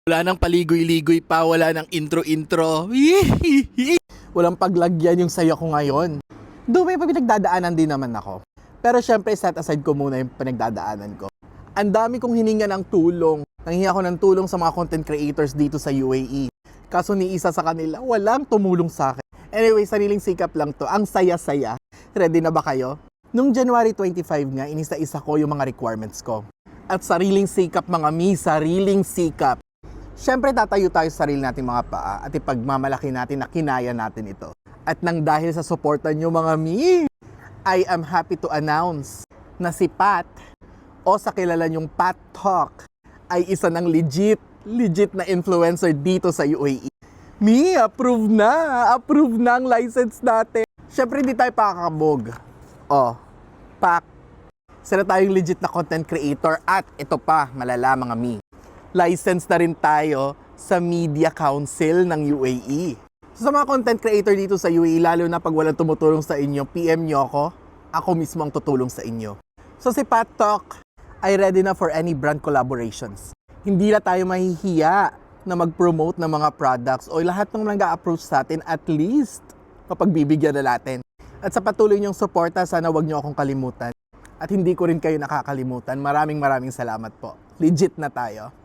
Wala nang paligoy-ligoy pa, wala nang intro-intro. Walang paglagyan yung saya ko ngayon. Though may pinagdadaanan din naman ako. Pero syempre set aside ko muna yung pinagdadaanan ko. Ang dami kong hininga ng tulong. Nanghingi ako ng tulong sa mga content creators dito sa UAE. Kaso ni isa sa kanila, walang tumulong sa akin. Anyway, sariling sikap lang to. Ang saya-saya. Ready na ba kayo? Nung January 25 nga, inisa-isa ko yung mga requirements ko. At sariling sikap mga mi, sariling sikap. Siyempre tatayo tayo sa sarili nating mga paa at ipagmamalaki natin na kinaya natin ito. At nang dahil sa suporta nyo mga mi, I am happy to announce na si Pat o sa kilala nyong Pat Talk ay isa ng legit na influencer dito sa UAE. Mi, approve na ang license natin. Siyempre hindi tayo pakakabog. Pak, sila tayong legit na content creator at ito pa, malala mga mi. License na rin tayo sa Media Council ng UAE. So, sa mga content creator dito sa UAE, lalo na pag walang tumutulong sa inyo, PM nyo ako mismo ang tutulong sa inyo. So si Pat Talk ay ready na for any brand collaborations. Hindi na tayo mahihiya na mag-promote ng mga products o lahat ng nag-a-approach sa atin at least kapag bibigyan na natin. At sa patuloy niyong suporta, sana wag niyo akong kalimutan. At hindi ko rin kayo nakakalimutan. Maraming salamat po. Legit na tayo.